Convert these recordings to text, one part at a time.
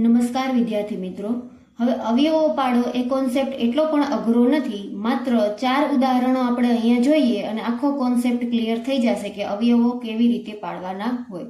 નમસ્કાર વિદ્યાર્થી મિત્રો, હવે અવયવો પાડો એ કોન્સેપ્ટ એટલો પણ અઘરો નથી. માત્ર 4 ઉદાહરણો આપણે અહીંયા જોઈએ અને આખો કોન્સેપ્ટ ક્લિયર થઈ જશે કે અવયવો કેવી રીતે પાડવાના હોય.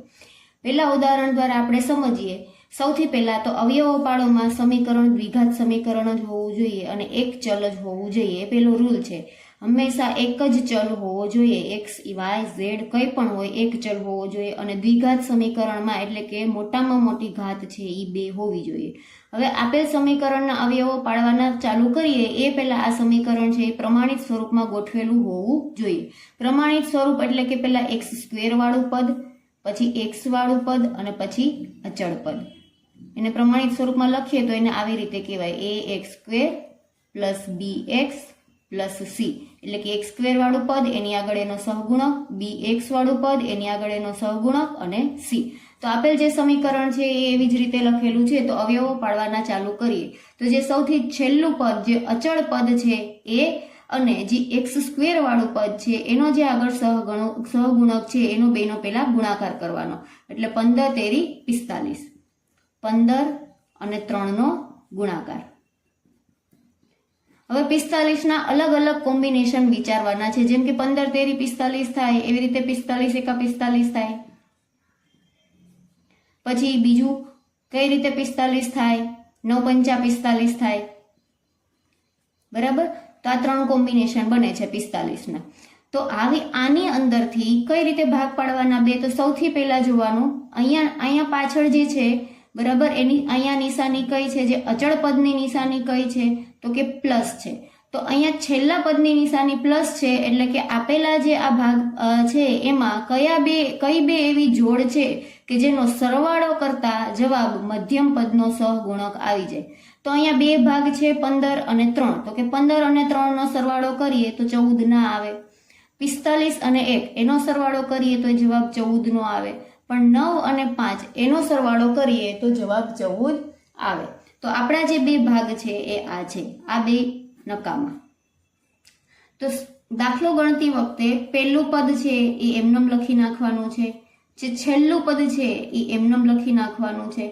પહેલા ઉદાહરણ દ્વારા આપણે સમજીએ. સૌથી પહેલા તો અવયવો પાડોમાં સમીકરણ દ્વિઘાત સમીકરણ જ હોવું જોઈએ અને એક ચલ જ હોવું જોઈએ. એ પેલો રૂલ છે. હંમેશા એક જ ચલ હોવો જોઈએ. એક્સ, વાય, ઝેડ કંઈ પણ હોય એક ચલ હોવો જોઈએ અને દ્વિઘાત સમીકરણમાં એટલે કે મોટામાં મોટી ઘાત છે એ 2 હોવી જોઈએ. હવે આપેલ સમીકરણના અવયવો પાડવાના ચાલુ કરીએ એ પહેલા આ સમીકરણ છે એ પ્રમાણિત સ્વરૂપમાં ગોઠવેલું હોવું જોઈએ. પ્રમાણિત સ્વરૂપ એટલે કે પહેલા x² વાળું પદ, પછી x વાળું પદ અને પછી અચળ પદ. એને પ્રમાણિત સ્વરૂપમાં લખીએ તો એને આવી રીતે કહેવાય: ax² + bx + c. એટલે કે x² વાળું પદ એની આગળ એનો સહગુણક, bx વાળું પદ એની આગળ એનો સહગુણક અને c. તો આપેલ જે સમીકરણ છે એ એવી જ રીતે લખેલું છે. તો અવયવો પાડવાના ચાલુ કરીએ તો જે સૌથી છેલ્લું પદ જે અચળ પદ છે એ અને જે x² વાળું પદ છે એનો જે આગળ સહગુણક છે એનો બેનો પહેલા ગુણાકાર કરવાનો. એટલે 15 તેરી 45. 15 અને 3 નો ગુણાકાર. હવે 45 ના અલગ અલગ કોમ્બિનેશન વિચારવાના છે. જેમ કે 15 તેરી 45 થાય, એવી રીતે 45 એકા 45 થાય. પછી બીજું કઈ રીતે 45 થાય? 9 પંચા 45 થાય. બરાબર? તો આ 3 કોમ્બિનેશન બને છે 45 ના. તો આની અંદરથી કઈ રીતે ભાગ પાડવાના બે? તો સૌથી પહેલા જોવાનું અહીંયા પાછળ જે છે બરાબર એની અહીંયા નિશાની કઈ છે? જે અચળ પદની નિશાની કઈ છે? તો કે પ્લસ છે. તો અહીંયા છેલ્લા પદની નિશાની પ્લસ છે એટલે કે આપેલા જે આ ભાગ છે એમાં કઈ બે એવી જોડ છે કે જેનો સરવાળો કરતા જવાબ મધ્યમ પદનો સહગુણક આવી જાય. તો અહીંયા બે ભાગ છે 15 અને 3. તો કે 15 અને 3 નો સરવાળો કરીએ તો 14 ના આવે. 45 અને 1 એનો સરવાળો કરીએ તો જવાબ 14 નો આવે. પણ 9 અને 5 એનો સરવાળો કરીએ તો જવાબ 14 આવે. તો આપણા જે બે ભાગ છે એ આ છે, આ બે નકામા. તો દાખલો ગણતી વખતે પહેલું પદ છે એ એમનેમ લખી નાખવાનું છે, જે છેલ્લું પદ છે એ એમનેમ લખી નાખવાનું છે.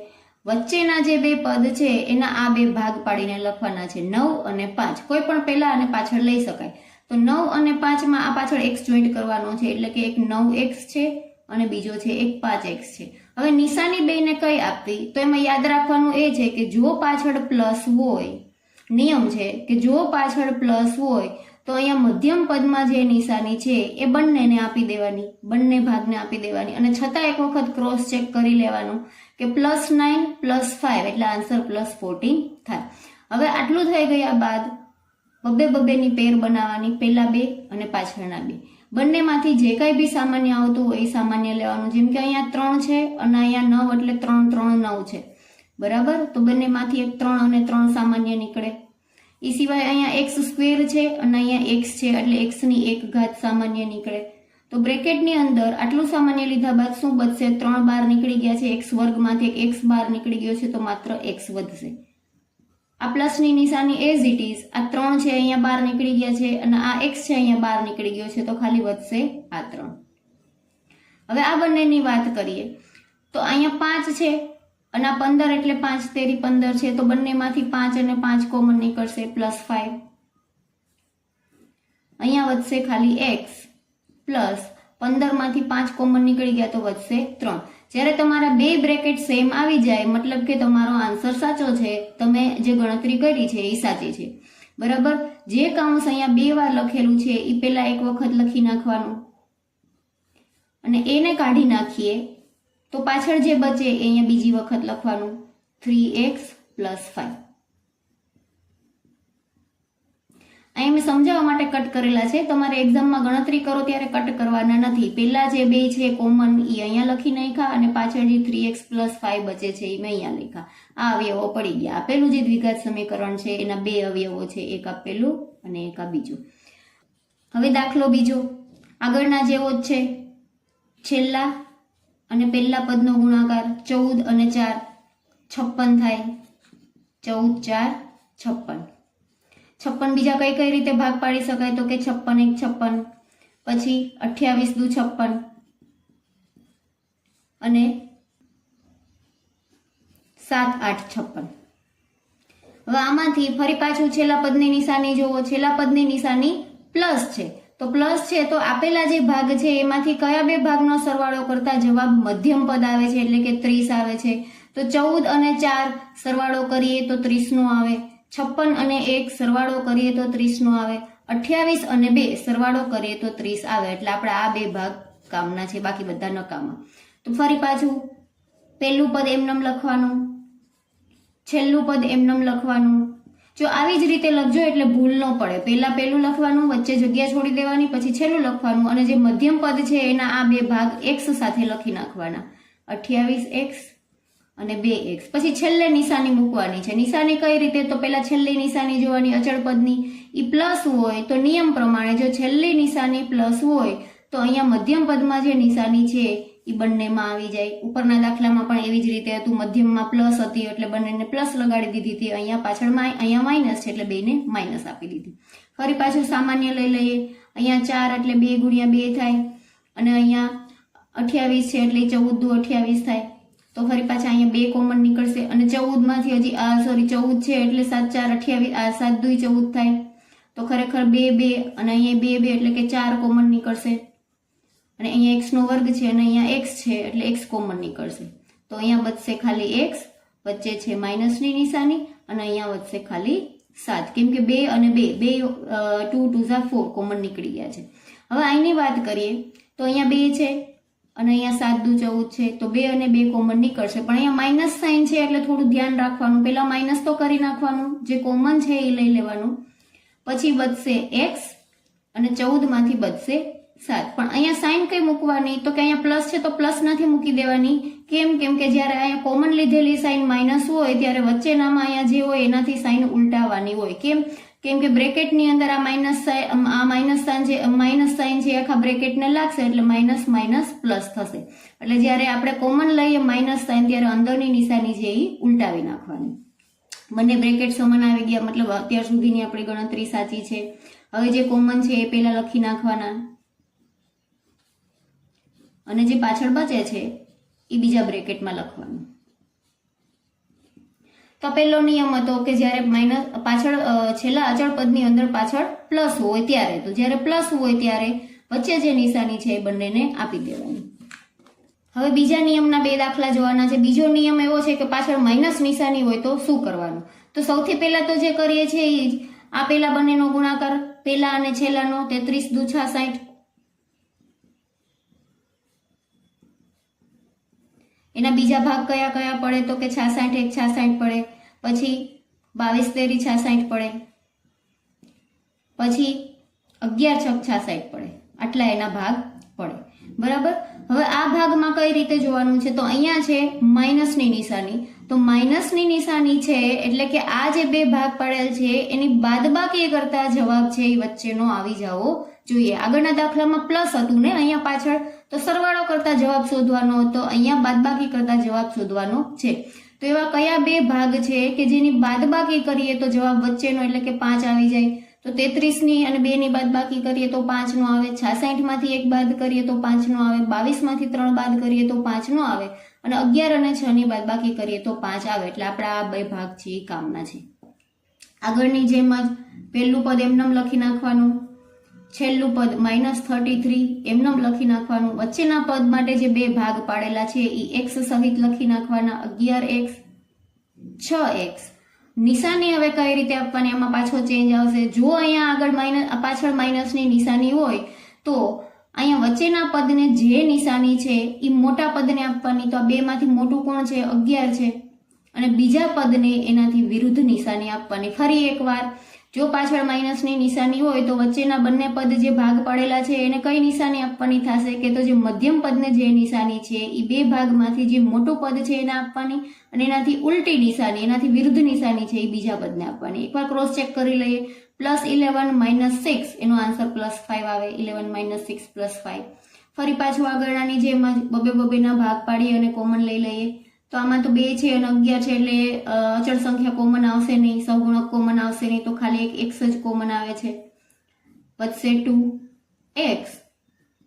વચ્ચેના જે બે પદ છે એના આ બે ભાગ પાડીને લખવાના છે, 9 અને 5. કોઈ પણ પહેલા અને પાછળ લઈ શકાય. તો 9 અને 5 માં આ પાછળ x જોઈન્ટ કરવાનો છે એટલે કે એક 9x છે અને બીજો છે એક 5x છે. હવે નિશાની બેને કઈ આપવી? તો એમાં યાદ રાખવાનું એ છે કે જો પાછળ પ્લસ હોય, નિયમ છે કે જો પાછળ પ્લસ હોય તો અહીંયા મધ્યમ પદમાં જે નિશાની છે એ બંનેને આપી દેવાની, બંને ભાગને આપી દેવાની. અને છતાં એક વખત ક્રોસ ચેક કરી લેવાનું કે +9 + 5 એટલે આન્સર +14 થાય. હવે આટલું થઈ ગયા બાદ બબ્બેની પેર બનાવવાની, પહેલા બે અને પાછળના બે. બંનેમાંથી જે કંઈ બી સામાન્ય આવતું હોય એ સામાન્ય લેવાનું. જેમ કે અહીંયા 3 છે અને અહીંયા 9 એટલે 3 3 9 છે. બરાબર? તો બંનેમાંથી એક 3 અને 3 સામાન્ય નીકળે. એ સિવાય અહીંયા x² છે અને અહીંયા x છે એટલે x ની 1 ઘાત સામાન્ય નીકળે. તો બ્રેકેટની અંદર આટલું સામાન્ય લીધા બાદ શું બચશે? 3 બહાર નીકળી ગયા છે. x વર્ગમાંથી એક x બહાર નીકળી ગયો છે તો માત્ર x વધશે. આ પ્લસની નિશાની એઝ ઇટ ઇઝ. આ 3 છે અહીંયા બહાર નીકળી ગયા છે અને આ x છે અહીંયા બહાર નીકળી ગયો છે તો ખાલી વધશે આ 3. હવે આ બંનેની વાત કરીએ તો અહીંયા 5 છે અને આ 15 એટલે 5 તેરી 15 છે. તો બંનેમાંથી 5 અને 5 કોમન નીકળશે +5. અહીંયા વધશે ખાલી x પ્લસ 15 માંથી 5 કોમન નીકળી ગયા તો વધશે 3. જ્યારે તમારા બે બ્રેકેટ સેમ આવી જાય મતલબ કે તમારો આન્સર સાચો છે, તમે જે ગણતરી કરી છે એ સાચી છે. બરાબર? જે કૌંસ અહીંયા 2 વાર લખેલું છે એ પહેલા એક વખત લખી નાખવાનું અને એને કાઢી નાખીએ તો પાછળ જે બચે એ અહીંયા બીજી વખત લખવાનું, 3x + 5. અહીં મેં સમજાવવા માટે કટ કરેલા છે. તમારે એક્ઝામમાં ગણતરી કરો ત્યારે કટ કરવાના નથી. પહેલા જે બે છે કોમન એ અહીંયા લખી નાખ્યા અને પાછળ જે 3x + 5 બચે છે એ મેં અહીંયા લખ્યા. આ અવયવો પડી ગયા. આપેલું જે દ્વિઘાત સમીકરણ છે એના બે અવયવો છે, એક આ પહેલું અને એક આ બીજું. હવે દાખલો બીજો આગળના જેવો જ છે. છેલ્લા અને પહેલા પદનો ગુણાકાર 14 અને 4 56 થાય. 14 4 56. 56 બીજા કઈ રીતે ભાગ પાડી શકાય? તો કે 56 1 56, પછી 28 દુ 56 અને 7, 8, 56. હવે આમાંથી ફરી પાછું છેલ્લા પદની નિશાની જોવો, છેલ્લા પદની નિશાની પ્લસ છે, તો પ્લસ છે તો આપેલા જે ભાગ છે એમાંથી કયા બે ભાગનો સરવાળો કરતા જવાબ મધ્યમ પદ આવે છે, એટલે કે 30 આવે છે. તો 14 અને 4 સરવાળો કરીએ તો 30 નો આવે, 56 અને 1 સરવાળો કરીએ તો 30 નો આવે, 28 અને 2 સરવાળો કરીએ તો 30 આવે. એટલે આપણે આ બે ભાગ કામના છે, બાકી બધા નકામા. તો ફરી પાછું પહેલું પદ એમનેમ લખવાનું, છેલ્લું પદ એમનેમ લખવાનું. જો આવી જ રીતે લખજો એટલે ભૂલ ન પડે. પહેલા પહેલું લખવાનું, વચ્ચે જગ્યા છોડી દેવાની, પછી છેલ્લું લખવાનું, અને જે મધ્યમ પદ છે એના આ બે ભાગ x સાથે લખી નાખવાના, 28x અને 2x. પછી છેલ્લે નિશાની મૂકવાની છે. નિશાની કઈ રીતે? તો પહેલા છેલ્લી નિશાની જોવાની અચળ પદની, એ પ્લસ હોય તો નિયમ પ્રમાણે જો છેલ્લી નિશાની પ્લસ હોય તો અહીંયા મધ્યમ પદમાં જે નિશાની છે એ બંનેમાં આવી જાય. ઉપરના દાખલામાં પણ એવી જ રીતે હતું, મધ્યમમાં પ્લસ હતી એટલે બંનેને પ્લસ લગાડી દીધી હતી, અહીંયા પાછળમાં અહીંયા માઇનસ છે એટલે બેને માઇનસ આપી દીધી. ફરી પાછું સામાન્ય લઈ લઈએ, અહીંયા 4 એટલે 2 ગુણ્યા 2 થાય, અને અહીંયા 28 છે એટલે 14 દુ 28 થાય. તો ફરી પાછા અહીંયા 2 કોમન નીકળશે, અને 14 માંથી હજી 14 છે એટલે 7 4 28, 7 દુ 14 થાય. તો ખરેખર 2 2 અને અહીંયા 2 2 એટલે કે 4 કોમન નીકળશે, અને અહીંયા x નો વર્ગ છે અને અહીંયા x છે એટલે x કોમન નીકળશે. તો અહીંયા બચશે ખાલી x, વચ્ચે છે માઇનસની નિશાની, અને અહીંયા વધશે ખાલી 7, કેમ કે 2 અને 2 2 2 4 કોમન નીકળી ગયા છે. હવે અહીંની વાત કરીએ તો અહીંયા 2 છે અને અહીંયા 7 દુ 14 છે, તો 2 અને 2 કોમન નીકળશે, પણ અહીંયા માઇનસ સાઇન છે એટલે થોડું ધ્યાન રાખવાનું. પહેલા માઇનસ તો કરી નાખવાનું, જે કોમન છે એ લઈ લેવાનું, પછી બચશે x અને 14 માંથી બચશે 7. પણ અહીંયા સાઇન કઈ મૂકવાની? તો કે અહીંયા પ્લસ છે તો પ્લસ નથી મૂકી દેવાની. કેમ? કેમ કે જ્યારે અહીંયા કોમન લીધેલી સાઇન માઇનસ હોય ત્યારે વચ્ચેનામાં અહીંયા જે હોય એનાથી સાઇન ઉલટાવવાની હોય. કેમ? કેમ કે બ્રેકેટની અંદર આ માઇનસ સાઇન છે આખા બ્રેકેટને લાગશે એટલે માઇનસ માઇનસ પ્લસ થશે. એટલે જ્યારે આપણે કોમન લઈએ માઇનસ સાઇન ત્યારે અંદરની નિશાની છે એ ઉલટાવી નાખવાની. બંને બ્રેકેટ સમાન આવી ગયા, મતલબ અત્યાર સુધીની આપણી ગણતરી સાચી છે. હવે જે કોમન છે એ પહેલા લખી નાખવાના, અને જે પાછળ બચે છે એ બીજા બ્રેકેટમાં લખવાનું. તો પહેલો નિયમ હતો કે જ્યારે માઇનસ પાછળ છેલ્લા અચળ પદની અંદર પાછળ પ્લસ હોય ત્યારે, તો જ્યારે પ્લસ હોય ત્યારે વચ્ચે જે નિશાની છે એ બંનેને આપી દેવાની. હવે બીજા નિયમના 2 દાખલા જોવાના છે. બીજો નિયમ એવો છે કે પાછળ માઇનસ નિશાની હોય તો શું કરવાનું? તો સૌથી પહેલા તો જે કરીએ છીએ એ જ આ પહેલા બંનેનો ગુણાકાર, પહેલા અને છેલ્લાનો, 33 દુ 66. એના બીજા ભાગ કયા કયા પડે? તો કે 66 1 66 પડે, પછી 22 તેરી 66 પડે, પછી 11 6 66 પડે. આટલા એના ભાગ પડે, બરાબર. હવે આ ભાગમાં કઈ રીતે જોવાનું છે? તો અહીંયા છે માઇનસની નિશાની, તો માઇનસની નિશાની છે એટલે કે આ જે બે ભાગ પડેલ છે એની બાદબાકી કરતા જવાબ છે એ વચ્ચેનો આવી જવો જોઈએ. આગળના દાખલામાં પ્લસ હતું ને અહીંયા પાછળ, તો સરવાળો કરતા જવાબ શોધવાનો હતો, અહીંયા બાદબાકી કરતા જવાબ શોધવાનો છે. તો એવા કયા બે ભાગ છે કે જેની બાદબાકી કરીએ તો જવાબ વચ્ચેનો એટલે કે 5 આવી જાય? તો 33 ની અને 2 ની બાદબાકી કરીએ તો 5 નો આવે, 66 માંથી 1 બાદ કરીએ તો 5 નો આવે, 22 માંથી 3 બાદ કરીએ તો 5 નો આવે, અને 11 અને 6 ની બાદબાકી કરીએ તો 5 આવે. એટલે આપણા આ બે ભાગ છે એ કામના છે. આગળની જેમ જ પહેલું પદ એમનેમ લખી નાખવાનું, છેલ્લું પદ -33 એમનેમ લખી નાખવાનું, વચ્ચેના પદ માટે જે બે ભાગ પાડેલા છે એ x સહિત લખી નાખવાના, 11x 6x. નિશાની હવે કઈ રીતે આપવાની? એમાં પાછો ચેન્જ આવશે. જો અહીંયા આગળ પાછળ માઇનસની નિશાની હોય તો અહીંયા વચ્ચેના પદને જે નિશાની છે એ મોટા પદને આપવાની. તો આ બે માંથી મોટું કોણ છે? 11 છે, અને બીજા પદને એનાથી વિરુદ્ધ નિશાની આપવાની. ફરી એકવાર, જો પાછળ માઇનસની નિશાની હોય તો વચ્ચેના બંને પદ જે ભાગ પડેલા છે એને કઈ નિશાની આપવાની થશે? કે તો જે મધ્યમ પદને જે નિશાની છે એ બે ભાગમાંથી જે મોટું પદ છે એને આપવાની, અને એનાથી ઉલટી નિશાની, એનાથી વિરુદ્ધ નિશાની છે એ બીજા પદને આપવાની. એકવાર ક્રોસ ચેક કરી લઈએ. +11 - 6 એનો આન્સર +5 આવે. 11 - 6 +5. ફરી પાછું આગળનાની જેમ જ બબેના ભાગ પાડી અને કોમન લઈ લઈએ. તો આમાં તો 2 છે અને 11 છે એટલે અચળ સંખ્યા કોમન આવશે નહીં, સહગુણક કોમન આવશે નહીં, તો ખાલી એક x જ કોમન આવે છે. વધશે 2x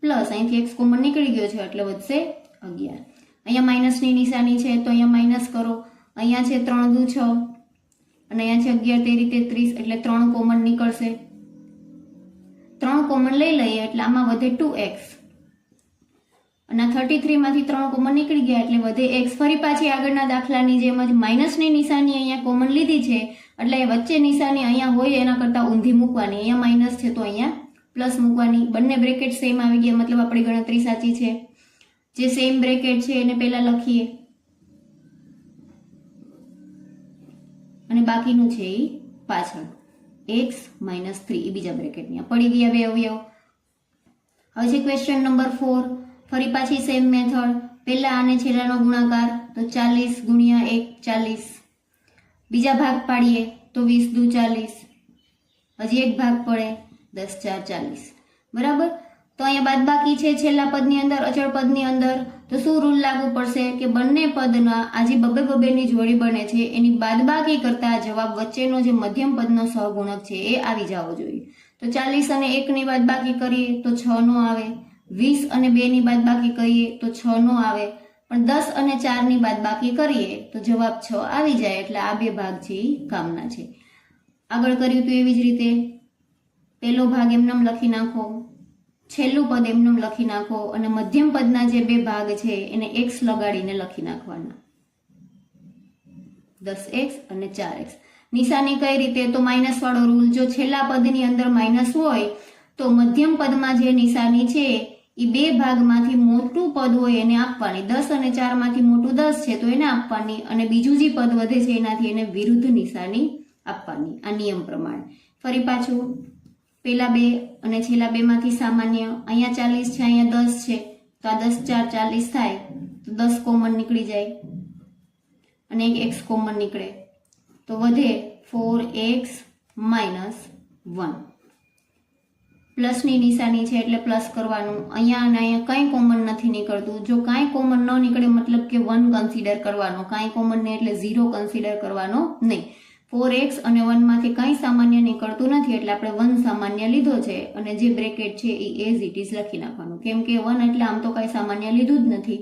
પ્લસ અહીંથી x કોમન નીકળી ગયો છે એટલે વધશે 11. અહીંયા માઇનસની નિશાની છે તો અહીંયા માઇનસ કરો, અહીંયા છે 3 દુ 6 અને અહીંયા છે 11 તેરી 33, એટલે 3 કોમન નીકળશે. 3 કોમન લઈ લઈએ એટલે આમાં વધે 2x અને 33 માંથી 3 કોમન નીકળી ગયા એટલે વધે x. ફરી પાછી આગળના દાખલાની જેમ જ માઇનસની નિશાની અહીંયા કોમન લીધી છે એટલે વચ્ચે નિશાની અહીંયા હોય એના કરતાં ઊંધી મૂકવાની. અહીંયા માઇનસ છે તો અહીંયા પ્લસ મૂકવાની. બંને બ્રેકેટ સેમ આવી ગયા, મતલબ આપણી ગણતરી સાચી છે. જે સેમ બ્રેકેટ છે એને પહેલા લખીએ અને બાકીનું છે એ પાછળ. x - 3 એ બીજા બ્રેકેટની પડી ગયા બે અવયવ. હવે છે ક્વેશ્ચન નંબર 4. ફરી પાછી સેમ મેથડ. પહેલા આને છેલ્લાનો ગુણાકાર તો 40 × 1 40. બીજા ભાગ પાડીએ તો 20 દુ 40. હજી એક ભાગ પડે 10 4 40. બરાબર. તો અહીંયા બાદબાકી છે છેલ્લા પદની અંદર, અચળ પદની અંદર. તો શું રૂલ લાગુ પડશે કે બંને પદના આ જે બબેની જોડી બને છે એની બાદબાકી કરતા જવાબ વચ્ચેનો જે મધ્યમ પદનો સહગુણક છે એ આવી જવો જોઈએ. તો 40 અને 1 ની બાદબાકી કરીએ તો 6 નો આવે. 20 અને 2 ની બાદબાકી કરીએ તો 6 નો આવે. પણ 10 અને 4 ની બાદબાકી કરીએ તો જવાબ 6 આવી જાય. એટલે આ બે ભાગ છે એ કામના છે. આગળ કર્યું તો એવી જ રીતે પહેલો ભાગ એમનેમ લખી નાખો, છેલ્લું પદ એમનેમ લખી નાખો અને મધ્યમ પદના જે બે ભાગ છે એને x લગાડીને લખી નાખવાના. 10x અને 4x. નિશાની કઈ રીતે? તો માઇનસ વાળો રૂલ. જો છેલ્લા પદની અંદર માઇનસ હોય તો મધ્યમ પદમાં જે નિશાની છે એ બે ભાગમાંથી મોટું પદ હોય એને આપવાની. 10 અને 4 માંથી મોટું 10 છે તો એને આપવાની અને બીજું જે પદ વધે છે એનાથી એને વિરુદ્ધ નિશાની આપવાની. આ નિયમ પ્રમાણે. ફરી પાછું પેલા બે અને છેલ્લા બે માંથી સામાન્ય. અહીંયા 40 છે, અહીંયા 10 છે તો આ 10 4 40 થાય તો 10 કોમન નીકળી જાય અને એક x કોમન નીકળે તો વધે 4x - 1. પ્લસની નિશાની છે એટલે પ્લસ કરવાનું. અહીંયા અને અહીંયા કંઈ કોમન નથી નીકળતું. જો કાંઈ કોમન ન નીકળે મતલબ કે 1 કન્સિડર કરવાનો, કાંઈ કોમન નહીં એટલે 0 કન્સિડર કરવાનો નહીં. 4x અને 1 માંથી કંઈ સામાન્ય નીકળતું નથી એટલે આપણે 1 સામાન્ય લીધો છે અને જે બ્રેકેટ છે એ એઝ ઇટ ઇઝ લખી નાખવાનું. કેમ કે 1 એટલે આમ તો કાંઈ સામાન્ય લીધું જ નથી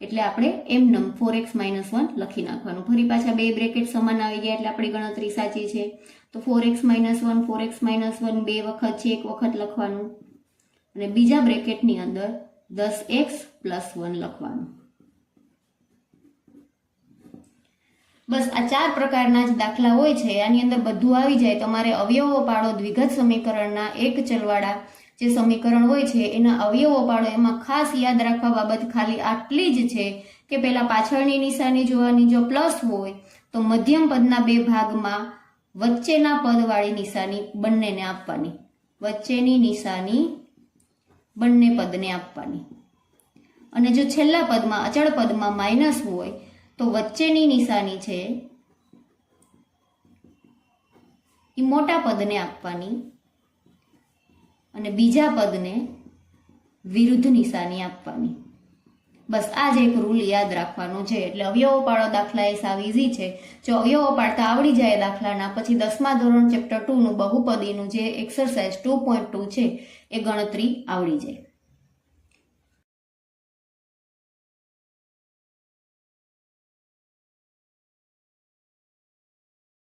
એટલે આપણે એમનેમ 4x - 1 લખી નાખવાનું. ફરી પાછા બે બ્રેકેટ સમાન આવી ગયા એટલે આપણી ગણતરી સાચી છે. તો 4x - 1 4x - 1 બે વખત છે, એક વખત લખવાનું અને બીજા બ્રેકેટની અંદર 10x + 1 લખવાનું. બસ આ 4 પ્રકારના જ દાખલા હોય છે. આની અંદર બધું આવી જાય. તમારે અવયવો પાડો દ્વિઘાત સમીકરણના એક ચલવાળા જે સમીકરણ હોય છે એના અવયવો પાડો. એમાં ખાસ યાદ રાખવા બાબત ખાલી આટલી જ છે કે પહેલા પાછળની નિશાની જોવાની. જો પ્લસ હોય તો મધ્યમ પદના બે ભાગમાં વચ્ચેના પદવાળી નિશાની બંનેને આપવાની. વચ્ચેની નિશાની બંને પદને આપવાની. અને જો છેલ્લા પદમાં અચળ પદમાં માઇનસ હોય તો વચ્ચેની નિશાની છે એ મોટા પદને આપવાની અને બીજા પદને વિરુદ્ધ નિશાની આપવાની. બસ આ જ એક રૂલ યાદ રાખવાનો છે. એટલે અવયવો પાડો દાખલા એ સાવ ઈઝી છે. જો અવયવો પાડતા આવડી જાય દાખલાના પછી 10મા ધોરણ ચેપ્ટર 2 નું બહુપદીનું જે એક્સરસાઇઝ 2.2 છે એ ગણતરી આવડી જાય.